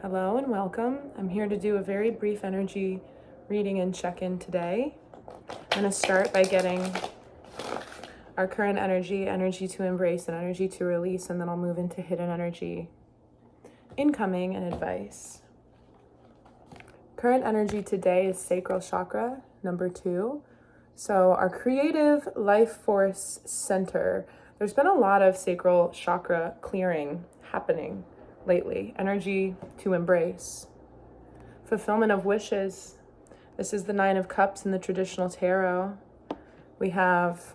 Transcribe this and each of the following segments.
Hello and welcome. I'm here to do a very brief energy reading and check-in today. I'm going to start by getting our current energy to embrace and energy to release, and then I'll move into hidden energy, incoming, and advice. Current energy today is sacral chakra, number 2. So our creative life force center. There's been a lot of sacral chakra clearing happening lately. Energy to embrace. Fulfillment of wishes. This is the 9 of Cups in the traditional tarot. We have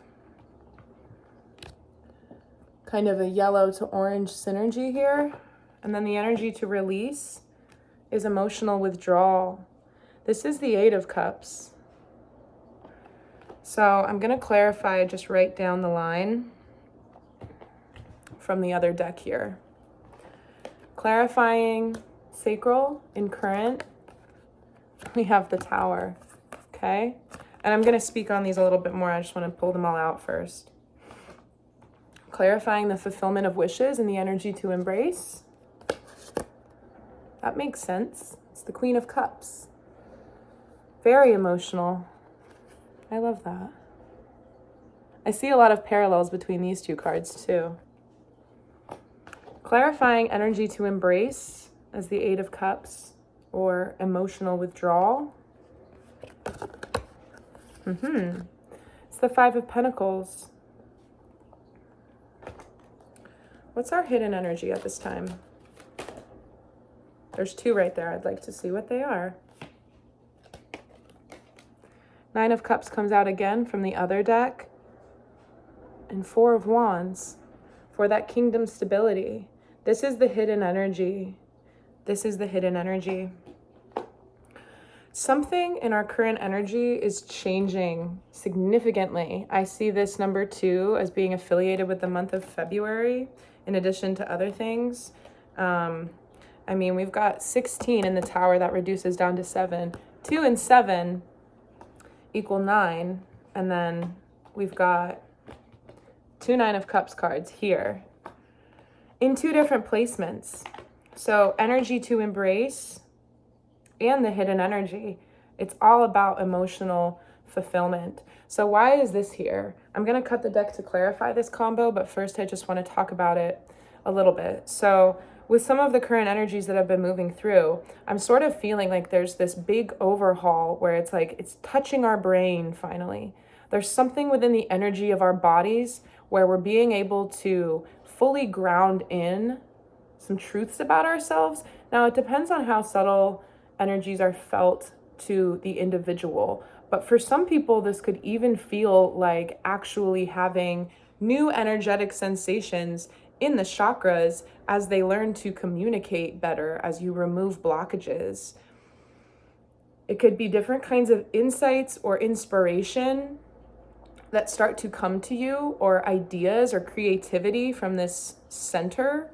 kind of a yellow to orange synergy here. And then the energy to release is emotional withdrawal. This is the 8 of Cups. So I'm going to clarify, just write down the line from the other deck here. Clarifying sacral in current, we have the Tower, okay? And I'm going to speak on these a little bit more. I just want to pull them all out first. Clarifying the fulfillment of wishes and the energy to embrace. That makes sense. It's the Queen of Cups. Very emotional. I love that. I see a lot of parallels between these two cards too. Clarifying energy to embrace as the 8 of Cups, or emotional withdrawal. It's the 5 of Pentacles. What's our hidden energy at this time? There's 2 right there. I'd like to see what they are. 9 of Cups comes out again from the other deck. And 4 of Wands for that kingdom stability. This is the hidden energy. This is the hidden energy. Something in our current energy is changing significantly. I see this number 2 as being affiliated with the month of February, in addition to other things. We've got 16 in the Tower that reduces down to 7. 2 and 7 equal 9. And then we've got 2 9 of Cups cards here in 2 different placements. So energy to embrace and the hidden energy. It's all about emotional fulfillment. So why is this here? I'm going to cut the deck to clarify this combo, but first I just want to talk about it a little bit. So with some of the current energies that I've been moving through, I'm sort of feeling like there's this big overhaul where it's like it's touching our brain finally. There's something within the energy of our bodies where we're being able to fully ground in some truths about ourselves. Now, it depends on how subtle energies are felt to the individual. But for some people, this could even feel like actually having new energetic sensations in the chakras as they learn to communicate better, as you remove blockages. It could be different kinds of insights or inspiration that start to come to you, or ideas or creativity from this center,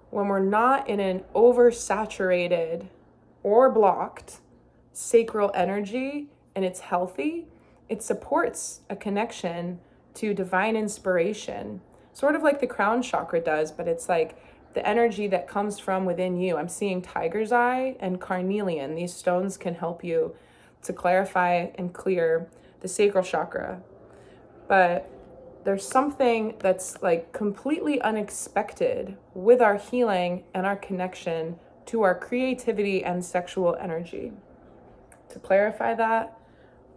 when we're not in an oversaturated or blocked sacral energy and it's healthy. It supports a connection to divine inspiration, sort of like the crown chakra does, but it's like the energy that comes from within you. I'm seeing tiger's eye and carnelian. These stones can help you to clarify and clear the sacral chakra. But there's something that's like completely unexpected with our healing and our connection to our creativity and sexual energy. To clarify that,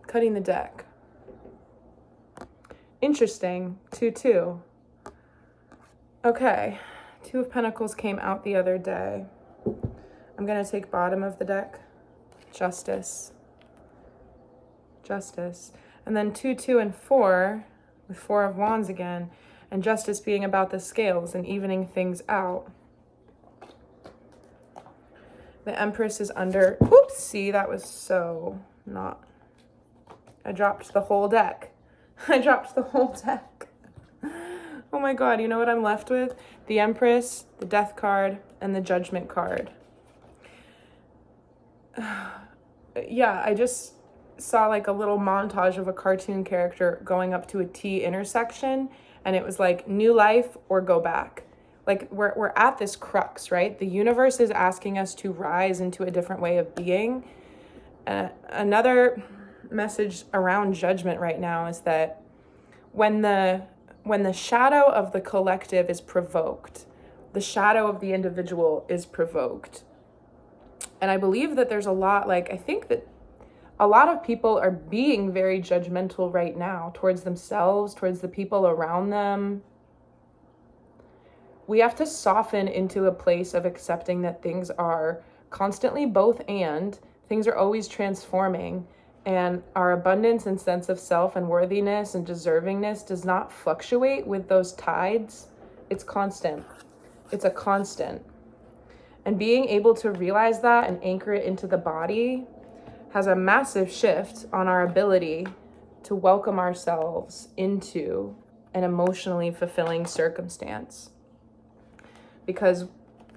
cutting the deck. Interesting, 2-2. Okay, 2 of Pentacles came out the other day. I'm gonna take bottom of the deck, Justice. Justice. And then 2, 2, and 4, with 4 of Wands again, and Justice being about the scales and evening things out. The Empress is under, oops, see, that was so not, I dropped the whole deck. I dropped the whole deck. Oh my God, you know what I'm left with? The Empress, the Death card, and the Judgment card. Yeah, I just saw like a little montage of a cartoon character going up to a T intersection, and it was like new life or go back. like we're at this crux, right? The universe is asking us to rise into a different way of being. Another message around judgment right now is that when the shadow of the collective is provoked, the shadow of the individual is provoked. And I believe that there's a lot, like, I think that a lot of people are being very judgmental right now towards themselves, towards the people around them. We have to soften into a place of accepting that things are constantly both and. Things are always transforming, and our abundance and sense of self and worthiness and deservingness does not fluctuate with those tides. It's constant. It's a constant. And being able to realize that and anchor it into the body has a massive shift on our ability to welcome ourselves into an emotionally fulfilling circumstance. Because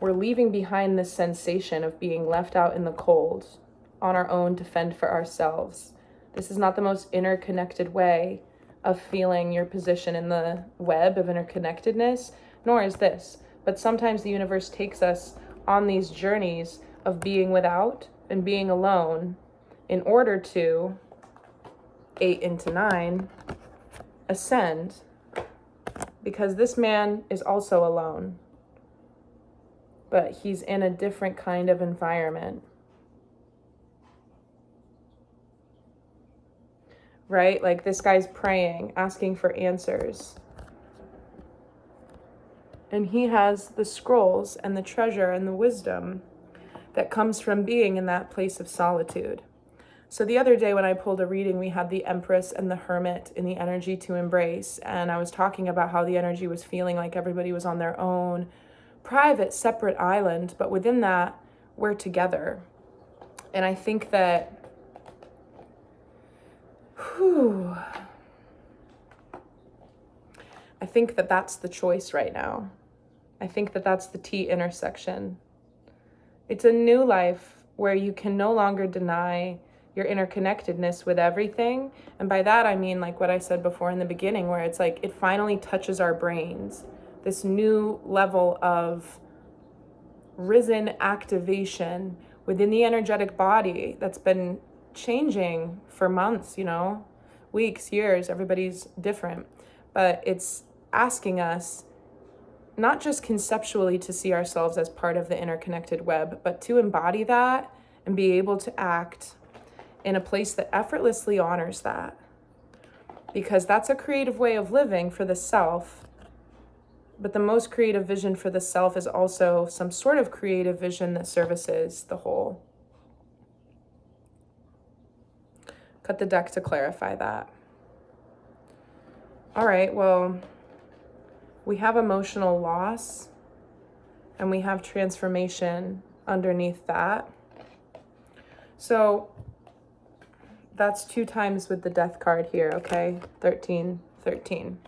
we're leaving behind this sensation of being left out in the cold on our own to fend for ourselves. This is not the most interconnected way of feeling your position in the web of interconnectedness, nor is this. But sometimes the universe takes us on these journeys of being without and being alone in order to 8 into 9 ascend, because this man is also alone, but he's in a different kind of environment. Right? Like this guy's praying, asking for answers. And he has the scrolls and the treasure and the wisdom that comes from being in that place of solitude. So the other day when I pulled a reading, we had the Empress and the Hermit in the energy to embrace. And I was talking about how the energy was feeling like everybody was on their own, private, separate island. But within that, we're together. And I think that that's the choice right now. I think that that's the T intersection. It's a new life where you can no longer deny your interconnectedness with everything. And by that, I mean like what I said before in the beginning, where it's like it finally touches our brains. This new level of risen activation within the energetic body that's been changing for months, weeks, years, everybody's different. But it's asking us not just conceptually to see ourselves as part of the interconnected web, but to embody that and be able to act in a place that effortlessly honors that. Because that's a creative way of living for the self. But the most creative vision for the self is also some sort of creative vision that services the whole. Cut the deck to clarify that. All right, well, we have emotional loss and we have transformation underneath that. So that's 2 times with the death card here, okay? 13, 13.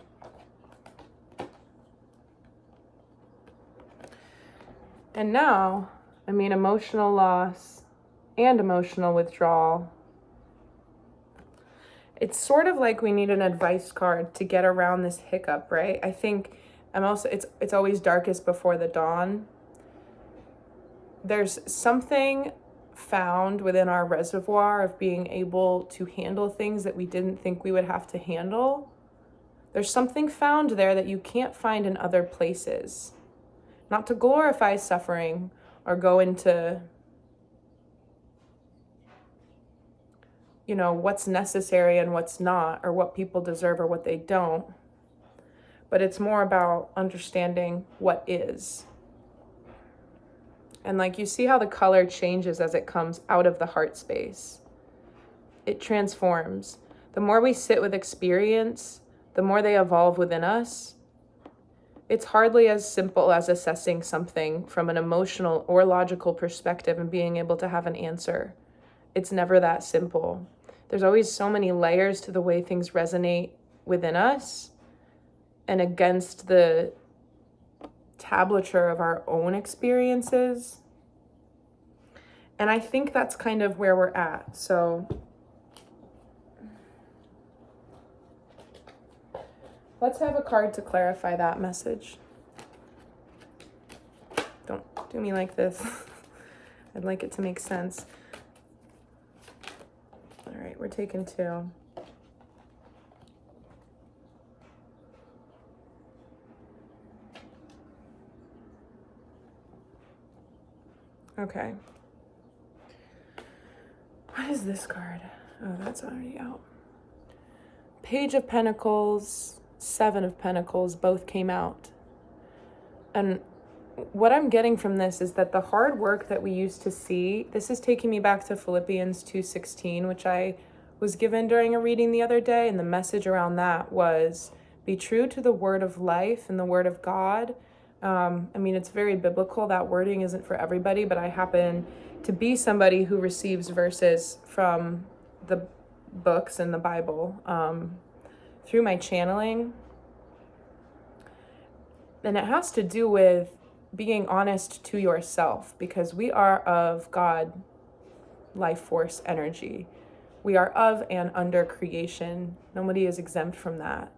And now, emotional loss and emotional withdrawal. It's sort of like we need an advice card to get around this hiccup, right? I think it's always darkest before the dawn. There's something found within our reservoir of being able to handle things that we didn't think we would have to handle. There's something found there that you can't find in other places. Not to glorify suffering or go into what's necessary and what's not, or what people deserve or what they don't. But it's more about understanding what is. And you see how the color changes as it comes out of the heart space. It transforms. The more we sit with experience, the more they evolve within us. It's hardly as simple as assessing something from an emotional or logical perspective and being able to have an answer. It's never that simple. There's always so many layers to the way things resonate within us and against the tablature of our own experiences. And I think that's kind of where we're at. So let's have a card to clarify that message. Don't do me like this. I'd like it to make sense. All right, we're taking 2. Okay. What is this card? Oh, that's already out. Page of Pentacles, 7 of Pentacles, both came out. And what I'm getting from this is that the hard work that we used to see, this is taking me back to Philippians 2:16, which I was given during a reading the other day. And the message around that was, be true to the word of life and the word of God. I mean, it's very biblical. That wording isn't for everybody, but I happen to be somebody who receives verses from the books in the Bible through my channeling. And it has to do with being honest to yourself, because we are of God, life force, energy. We are of and under creation. Nobody is exempt from that.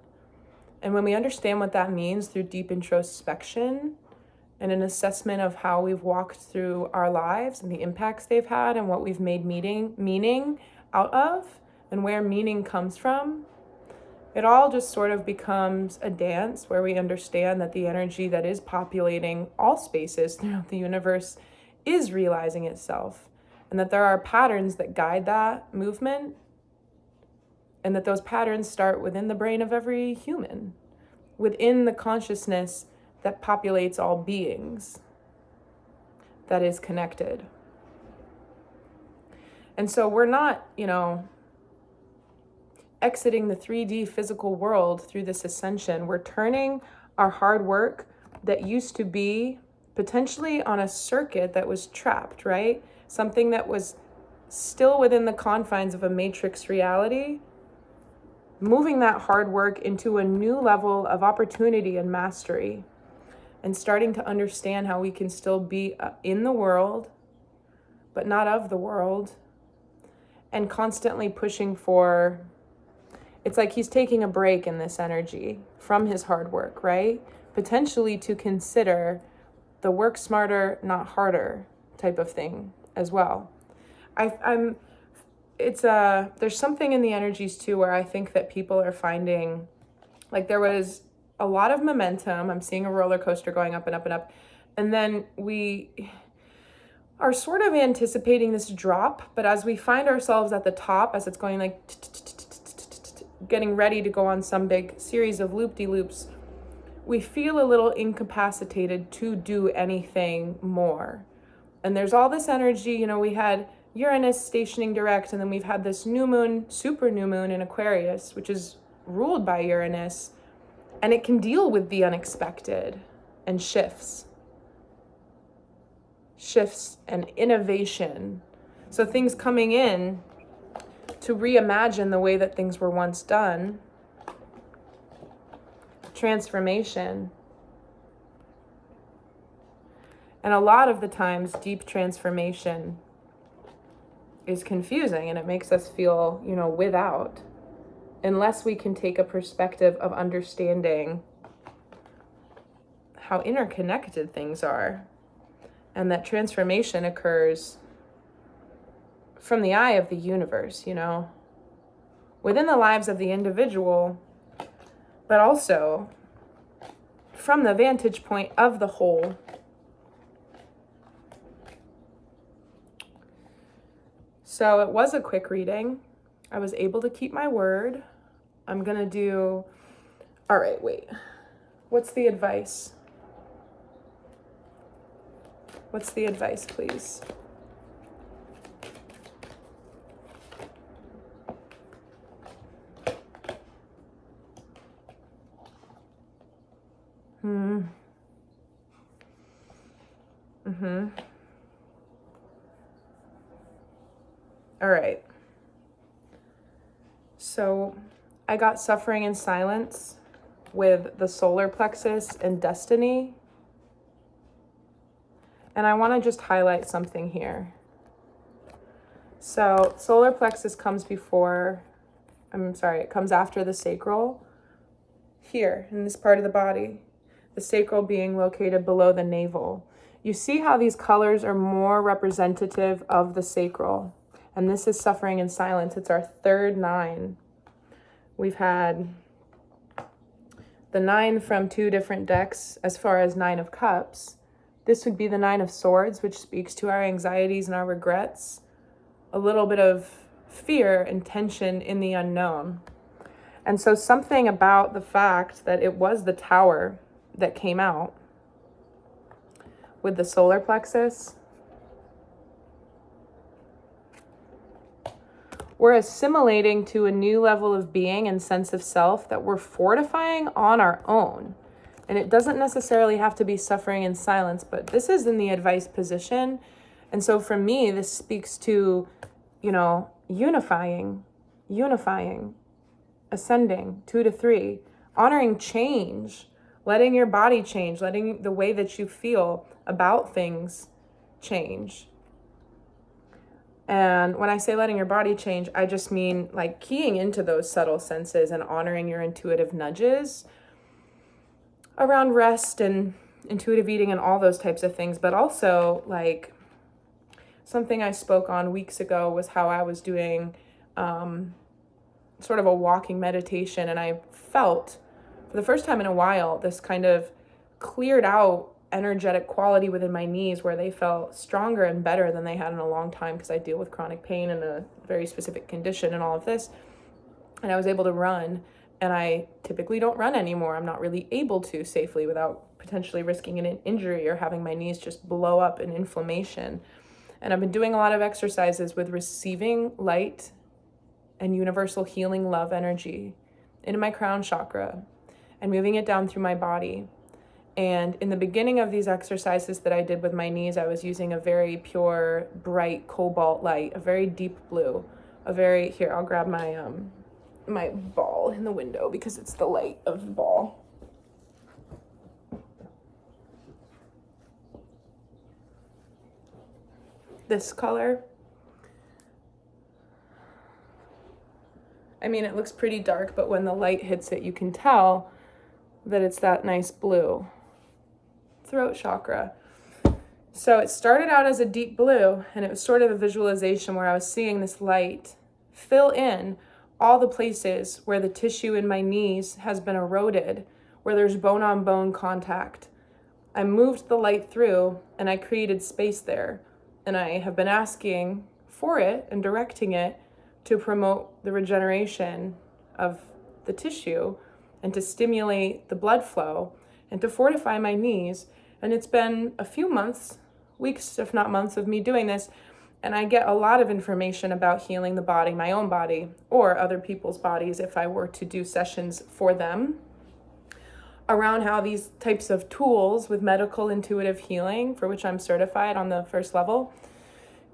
And when we understand what that means through deep introspection and an assessment of how we've walked through our lives and the impacts they've had and what we've made meaning out of and where meaning comes from, it all just sort of becomes a dance where we understand that the energy that is populating all spaces throughout the universe is realizing itself, and that there are patterns that guide that movement, and that those patterns start within the brain of every human, within the consciousness that populates all beings, that is connected. And so we're not, exiting the 3D physical world through this ascension. We're turning our hard work that used to be potentially on a circuit that was trapped, right? Something that was still within the confines of a matrix reality, moving that hard work into a new level of opportunity and mastery, and starting to understand how we can still be in the world, but not of the world, and constantly pushing for. It's like he's taking a break in this energy from his hard work, right? Potentially to consider the work smarter, not harder type of thing as well. There's something in the energies too where I think that people are finding, like there was a lot of momentum. I'm seeing a roller coaster going up and up and up. And then we are sort of anticipating this drop, but as we find ourselves at the top, as it's going like getting ready to go on some big series of loop-de-loops, we feel a little incapacitated to do anything more. And there's all this energy, we had Uranus stationing direct, and then we've had this new moon, super new moon in Aquarius, which is ruled by Uranus, and it can deal with the unexpected and shifts and innovation. So things coming in to reimagine the way that things were once done. Transformation. And a lot of the times, deep transformation is confusing, and it makes us feel, without, unless we can take a perspective of understanding how interconnected things are, and that transformation occurs from the eye of the universe, within the lives of the individual, but also from the vantage point of the whole. So it was a quick reading. I was able to keep my word. I'm gonna do, all right, wait. What's the advice? What's the advice, please? All right. So I got suffering in silence with the solar plexus and destiny. And I want to just highlight something here. So solar plexus comes it comes after the sacral, here in this part of the body, the sacral being located below the navel. You see how these colors are more representative of the sacral. And this is suffering in silence. It's our third 9. We've had the 9 from 2 different decks as far as 9 of Cups. This would be the 9 of Swords, which speaks to our anxieties and our regrets. A little bit of fear and tension in the unknown. And so something about the fact that it was the Tower that came out with the solar plexus, we're assimilating to a new level of being and sense of self that we're fortifying on our own. And it doesn't necessarily have to be suffering in silence, but this is in the advice position. And so for me, this speaks to, unifying, ascending 2 to 3, honoring change, letting your body change, letting the way that you feel about things change. And when I say letting your body change, I just mean like keying into those subtle senses and honoring your intuitive nudges around rest and intuitive eating and all those types of things. But also, like, something I spoke on weeks ago was how I was doing sort of a walking meditation, and I felt for the first time in a while this kind of cleared out energetic quality within my knees where they felt stronger and better than they had in a long time, because I deal with chronic pain and a very specific condition and all of this. And I was able to run, and I typically don't run anymore. I'm not really able to safely without potentially risking an injury or having my knees just blow up in inflammation. And I've been doing a lot of exercises with receiving light and universal healing love energy into my crown chakra and moving it down through my body. And in the beginning of these exercises that I did with my knees, I was using a very pure, bright cobalt light, a very deep blue, here, I'll grab my my ball in the window because it's the light of the ball. This color, I mean, it looks pretty dark, but when the light hits it, you can tell that it's that nice blue. Throat chakra. So it started out as a deep blue, and it was sort of a visualization where I was seeing this light fill in all the places where the tissue in my knees has been eroded, where there's bone-on-bone contact. I moved the light through, and I created space there. And I have been asking for it and directing it to promote the regeneration of the tissue and to stimulate the blood flow and to fortify my knees. And it's been a few months, weeks, if not months, of me doing this. And I get a lot of information about healing the body, my own body, or other people's bodies if I were to do sessions for them, around how these types of tools with medical intuitive healing, for which I'm certified on the first level,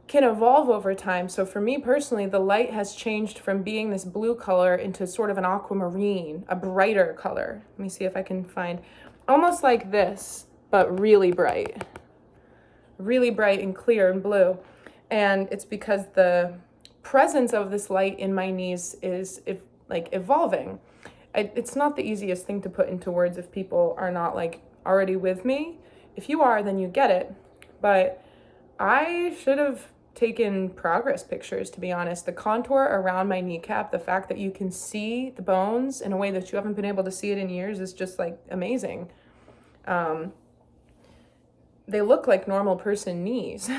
can evolve over time. So for me personally, the light has changed from being this blue color into sort of an aquamarine, a brighter color. Let me see if I can find, almost like this, but really bright and clear and blue. And it's because the presence of this light in my knees is evolving. It's not the easiest thing to put into words if people are not already with me. If you are, then you get it. But I should have taken progress pictures, to be honest. The contour around my kneecap, the fact that you can see the bones in a way that you haven't been able to see it in years is just amazing. They look like normal person knees.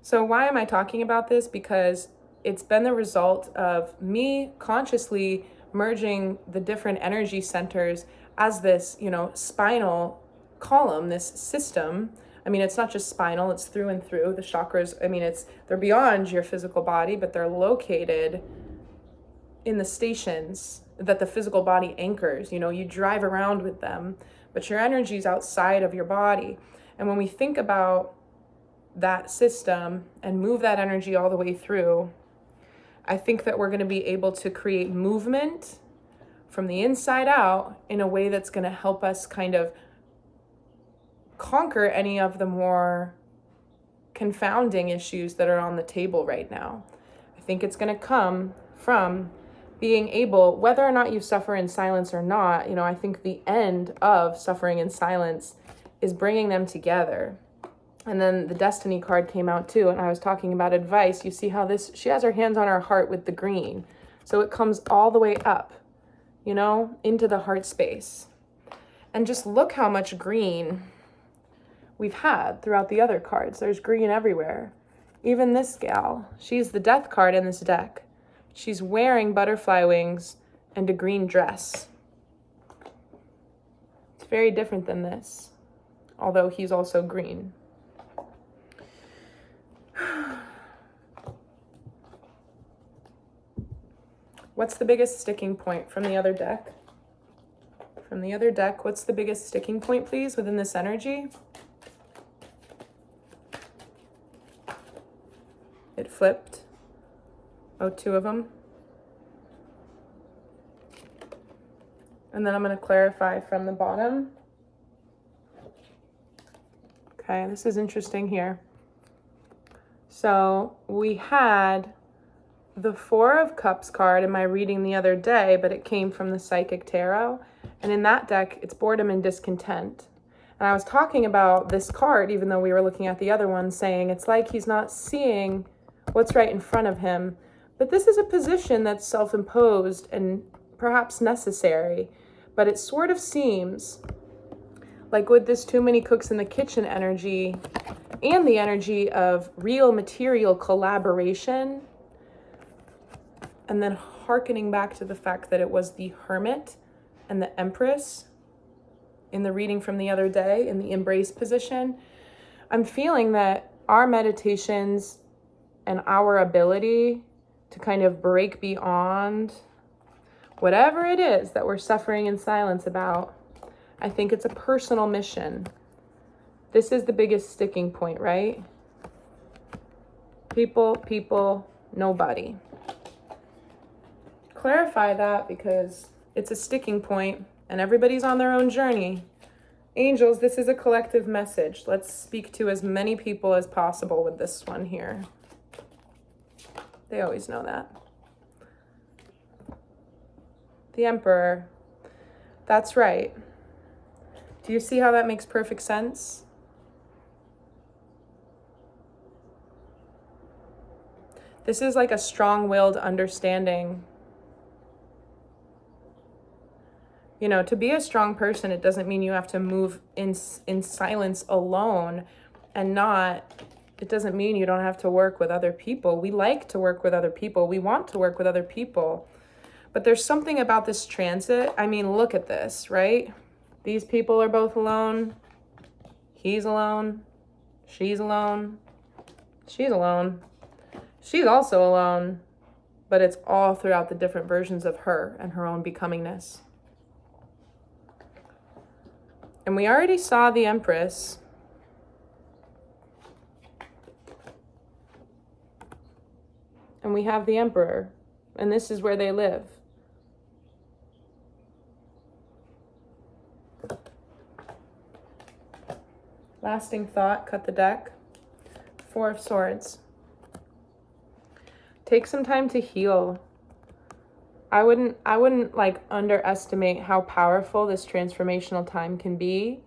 So why am I talking about this? Because it's been the result of me consciously merging the different energy centers as this, spinal column, this system. I mean, it's not just spinal, it's through and through. The chakras, they're beyond your physical body, but they're located in the stations that the physical body anchors. You drive around with them, but your energy is outside of your body. And when we think about that system and move that energy all the way through, I think that we're going to be able to create movement from the inside out in a way that's going to help us kind of conquer any of the more confounding issues that are on the table right now. I think it's going to come from being able, whether or not you suffer in silence or not, I think the end of suffering in silence is bringing them together. And then the Destiny card came out too, and I was talking about advice. You see how she has her hands on her heart with the green. So it comes all the way up, you know, into the heart space. And just look how much green we've had throughout the other cards. There's green everywhere. Even this gal, she's the death card in this deck. She's wearing butterfly wings and a green dress. It's very different than this, although he's also green. What's the biggest sticking point from the other deck? From the other deck, what's the biggest sticking point, please, within this energy? It flipped. Oh, two of them. And then I'm going to clarify from the bottom. Okay, this is interesting here. So we had the Four of Cups card in my reading the other day, but it came from the Psychic Tarot. And in that deck, it's boredom and discontent. And I was talking about this card, even though we were looking at the other one, saying it's like he's not seeing what's right in front of him. But this is a position that's self-imposed and perhaps necessary. But it sort of seems like with this too many cooks in the kitchen energy and the energy of real material collaboration, and then hearkening back to the fact that it was the Hermit and the Empress in the reading from the other day in the embrace position, I'm feeling that our meditations and our ability to kind of break beyond whatever it is that we're suffering in silence about, I think it's a personal mission. This is the biggest sticking point, right? People, nobody. Clarify that because it's a sticking point and everybody's on their own journey. Angels, this is a collective message. Let's speak to as many people as possible with this one here. They always know that. The Emperor. That's right. Do you see how that makes perfect sense? This is like a strong-willed understanding. You know, to be a strong person, it doesn't mean you have to move in silence alone and not, it doesn't mean you don't have to work with other people. We like to work with other people. We want to work with other people. But there's something about this transit. I mean, look at this, right? These people are both alone. He's alone. She's alone. She's alone. She's also alone. But it's all throughout the different versions of her and her own becomingness. And we already saw the Empress. And we have the Emperor. And this is where they live. Lasting thought, cut the deck. Four of Swords. Take some time to heal. I wouldn't like underestimate how powerful this transformational time can be.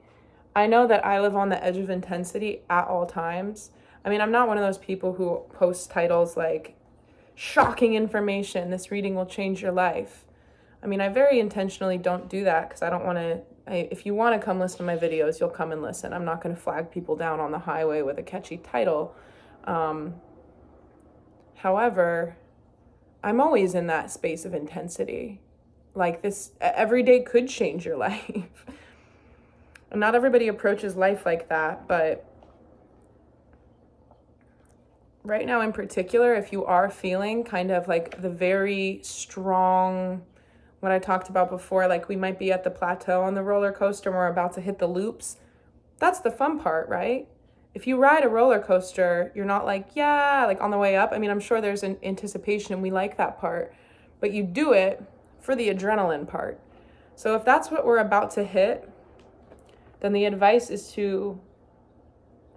I know that I live on the edge of intensity at all times. I mean, I'm not one of those people who post titles like shocking information, this reading will change your life. I mean, I very intentionally don't do that because I don't want to, if you want to come listen to my videos, you'll come and listen. I'm not going to flag people down on the highway with a catchy title. However, I'm always in that space of intensity. Like this, every day could change your life. And not everybody approaches life like that, but right now in particular, if you are feeling kind of like the very strong, what I talked about before, like we might be at the plateau on the roller coaster and we're about to hit the loops, that's the fun part, right? If you ride a roller coaster, you're not like, yeah, like on the way up. I mean, I'm sure there's an anticipation and we like that part, but you do it for the adrenaline part. So if that's what we're about to hit, then the advice is to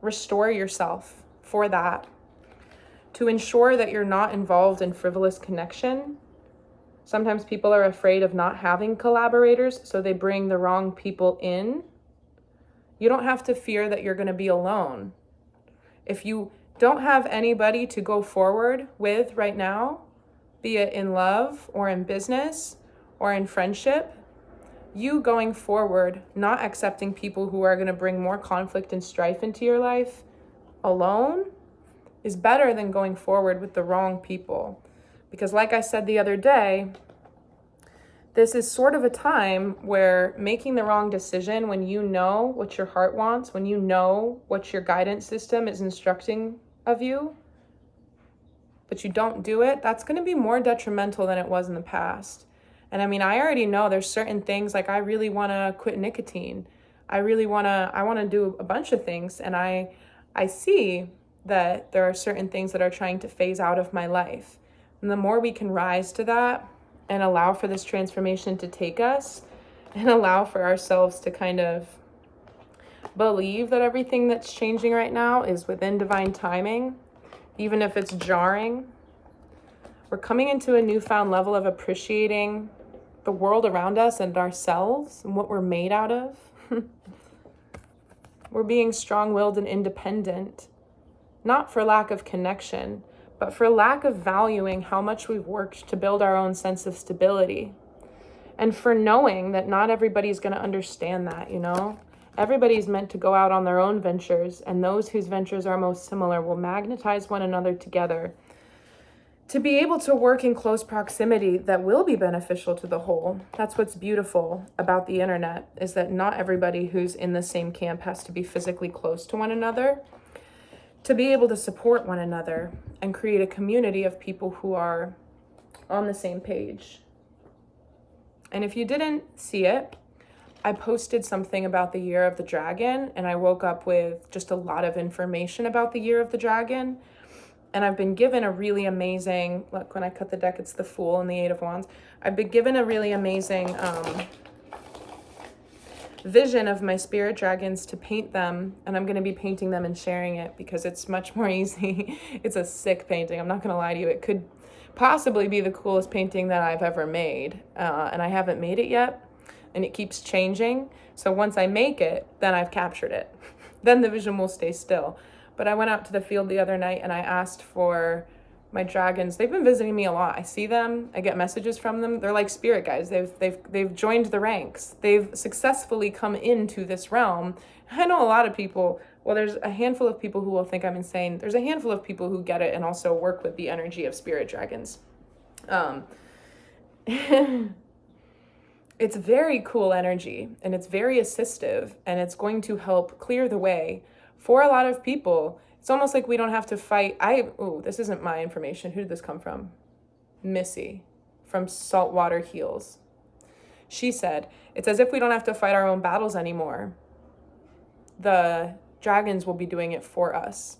restore yourself for that, to ensure that you're not involved in frivolous connection. Sometimes people are afraid of not having collaborators, so they bring the wrong people in. You don't have to fear that you're going to be alone. If you don't have anybody to go forward with right now, be it in love or in business or in friendship, you going forward, not accepting people who are going to bring more conflict and strife into your life alone, is better than going forward with the wrong people. Because like I said the other day, this is sort of a time where making the wrong decision when you know what your heart wants, when you know what your guidance system is instructing of you, but you don't do it, that's going to be more detrimental than it was in the past. And I mean, I already know there's certain things, like I really want to quit nicotine. I want to do a bunch of things. And I see that there are certain things that are trying to phase out of my life. And the more we can rise to that and allow for this transformation to take us and allow for ourselves to kind of believe that everything that's changing right now is within divine timing, even if it's jarring, we're coming into a newfound level of appreciating the world around us and ourselves and what we're made out of. We're being strong-willed and independent, not for lack of connection, but for lack of valuing how much we've worked to build our own sense of stability. And for knowing that not everybody's going to understand that, you know? Everybody's meant to go out on their own ventures, and those whose ventures are most similar will magnetize one another together to be able to work in close proximity that will be beneficial to the whole. That's what's beautiful about the internet, is that not everybody who's in the same camp has to be physically close to one another to be able to support one another and create a community of people who are on the same page. And if you didn't see it, I posted something about the Year of the Dragon, and I woke up with just a lot of information about the Year of the Dragon. And I've been given a really amazing, look, when I cut the deck, it's the Fool and the Eight of Wands. I've been given a really amazing vision of my spirit dragons to paint them. And I'm going to be painting them and sharing it because it's much more easy. It's a sick painting. I'm not going to lie to you. It could possibly be the coolest painting that I've ever made. And I haven't made it yet. And it keeps changing. So once I make it, then I've captured it. Then the vision will stay still. But I went out to the field the other night and I asked for my dragons. They've been visiting me a lot. I see them. I get messages from them. They're like spirit guides. They've joined the ranks. They've successfully come into this realm. I know a lot of people, well, there's a handful of people who will think I'm insane. There's a handful of people who get it and also work with the energy of spirit dragons. It's very cool energy, and it's very assistive, and it's going to help clear the way for a lot of people. It's almost like we don't have to fight. This isn't my information. Who did this come from? Missy from Saltwater Heals. She said, it's as if we don't have to fight our own battles anymore. The dragons will be doing it for us.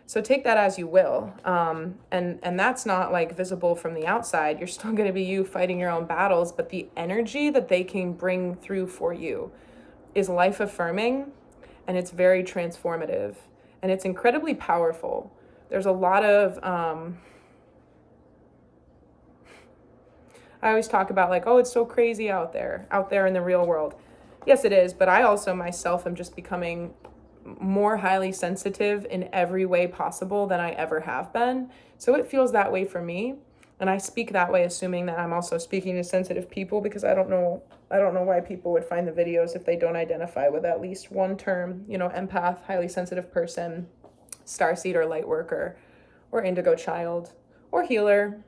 So take that as you will. And that's not like visible from the outside. You're still going to be you fighting your own battles, but the energy that they can bring through for you is life affirming, and it's very transformative, and it's incredibly powerful. There's a lot of, I always talk about like, oh, it's so crazy out there in the real world. Yes, it is. But I also myself am just becoming more highly sensitive in every way possible than I ever have been. So it feels that way for me. And I speak that way, assuming that I'm also speaking to sensitive people, because I don't know why people would find the videos if they don't identify with at least one term, you know, empath, highly sensitive person, starseed or light worker, or indigo child, or healer.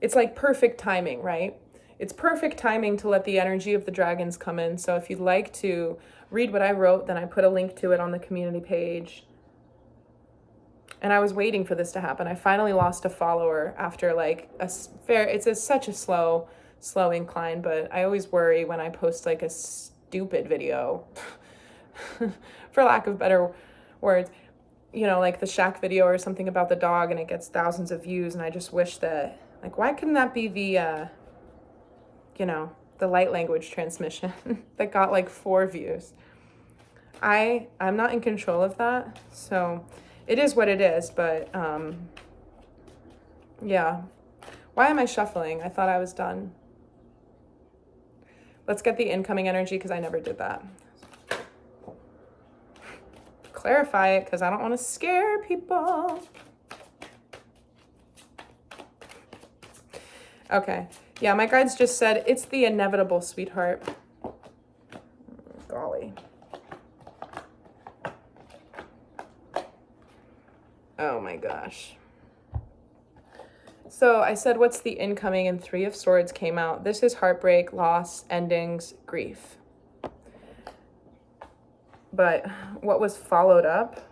It's like perfect timing, right? It's perfect timing to let the energy of the dragons come in. So if you'd like to read what I wrote, then I put a link to it on the community page. And I was waiting for this to happen. I finally lost a follower after like such a slow incline, but I always worry when I post like a stupid video, for lack of better words, you know, like the Shaq video or something about the dog, and it gets thousands of views. And I just wish that, like, why couldn't that be the, the light language transmission that got like 4 views? I'm not in control of that. So it is what it is, but yeah. Why am I shuffling? I thought I was done. Let's get the incoming energy because I never did that. Clarify it because I don't want to scare people. Okay. Yeah, my guides just said it's the inevitable, sweetheart. Golly. Oh my gosh. So I said, what's the incoming? And Three of Swords came out. This is heartbreak, loss, endings, grief. But what was followed up,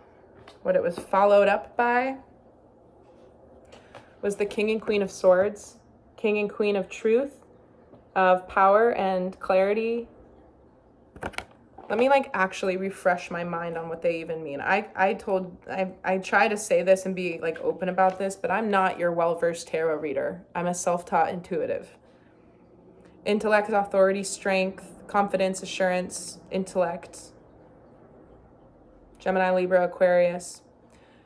what it was followed up by was the King and Queen of Swords, King and Queen of Truth, of power and clarity. Let me like actually refresh my mind on what they even mean. I try to say this and be like open about this, but I'm not your well-versed tarot reader. I'm a self-taught intuitive. Intellect, authority, strength, confidence, assurance, intellect. Gemini, Libra, Aquarius.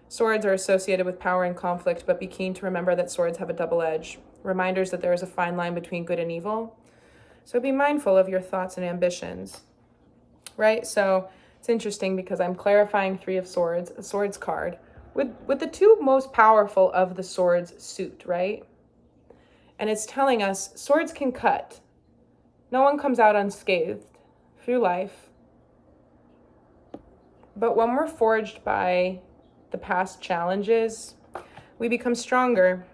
Swords are associated with power and conflict, but be keen to remember that swords have a double edge. Reminders that there is a fine line between good and evil. So be mindful of your thoughts and ambitions. Right? So it's interesting because I'm clarifying Three of Swords, a swords card, with the two most powerful of the swords suit, right? And it's telling us swords can cut. No one comes out unscathed through life. But when we're forged by the past challenges, we become stronger.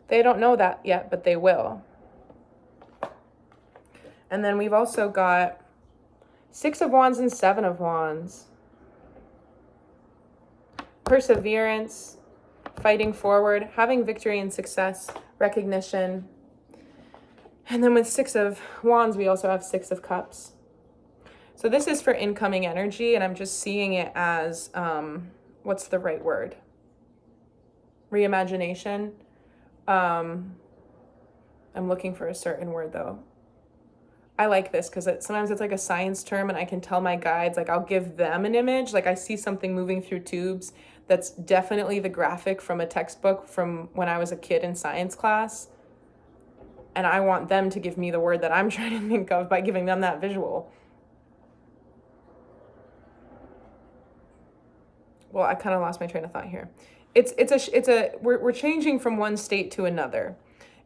They don't know that yet, but they will. And then we've also got Six of Wands and Seven of Wands. Perseverance, fighting forward, having victory and success, recognition. And then with Six of Wands, we also have Six of Cups. So this is for incoming energy, and I'm just seeing it as, what's the right word? Reimagination. I'm looking for a certain word though. I like this because sometimes it's like a science term and I can tell my guides, like I'll give them an image. Like I see something moving through tubes that's definitely the graphic from a textbook from when I was a kid in science class. And I want them to give me the word that I'm trying to think of by giving them that visual. Well, I kind of lost my train of thought here. We're changing from one state to another,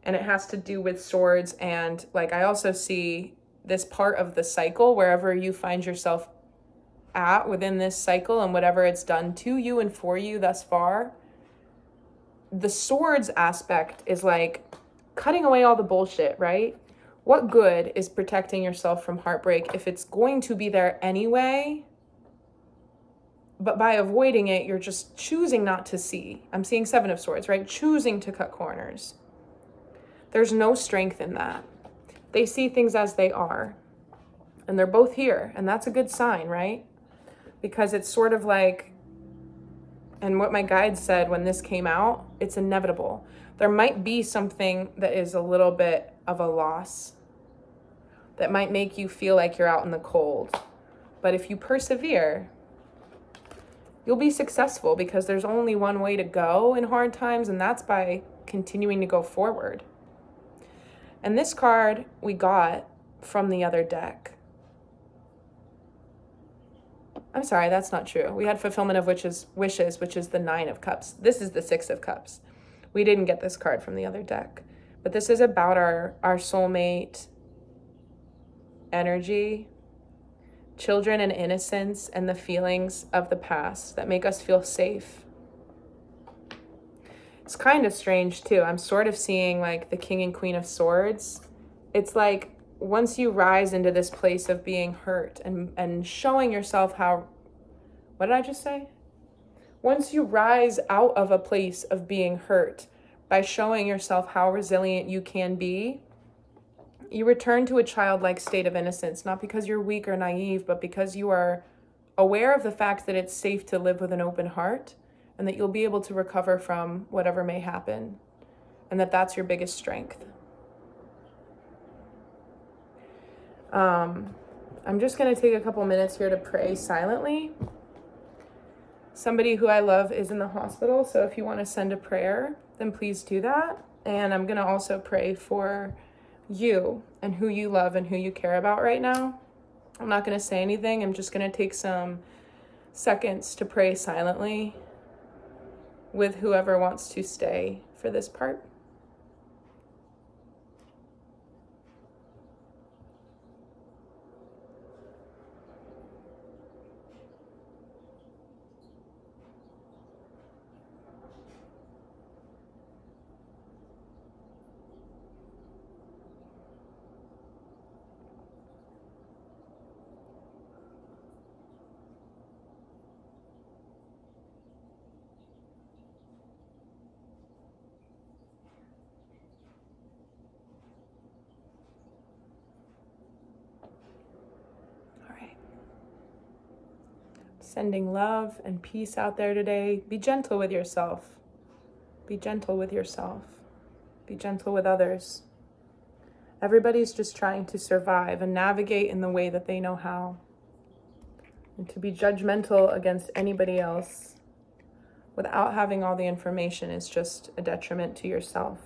and it has to do with swords. And like, I also see this part of the cycle, wherever you find yourself at within this cycle and whatever it's done to you and for you thus far, the swords aspect is like cutting away all the bullshit, right? What good is protecting yourself from heartbreak if it's going to be there anyway? But by avoiding it, you're just choosing not to see. I'm seeing Seven of Swords, right? Choosing to cut corners. There's no strength in that. They see things as they are. And they're both here. And that's a good sign, right? Because it's sort of like, and what my guide said when this came out, it's inevitable. There might be something that is a little bit of a loss that might make you feel like you're out in the cold. But if you persevere, you'll be successful because there's only one way to go in hard times, and that's by continuing to go forward. And this card we got from the other deck. I'm sorry, that's not true. We had Fulfillment of Wishes, which is the Nine of Cups. This is the Six of Cups. We didn't get this card from the other deck. But this is about our soulmate energy, children and innocence, and the feelings of the past that make us feel safe. It's kind of strange too. I'm sort of seeing like the King and Queen of Swords. It's like once you rise into this place of being hurt and showing yourself how, what did I just say? Once you rise out of a place of being hurt by showing yourself how resilient you can be, you return to a childlike state of innocence, not because you're weak or naive, but because you are aware of the fact that it's safe to live with an open heart and that you'll be able to recover from whatever may happen, and that that's your biggest strength. I'm just going to take a couple minutes here to pray silently. Somebody who I love is in the hospital, so if you want to send a prayer, then please do that. And I'm going to also pray for you and who you love and who you care about right now. I'm not going to say anything. I'm just going to take some seconds to pray silently with whoever wants to stay for this part. Sending love and peace out there today. Be gentle with yourself. Be gentle with yourself. Be gentle with others. Everybody's just trying to survive and navigate in the way that they know how. And to be judgmental against anybody else without having all the information is just a detriment to yourself.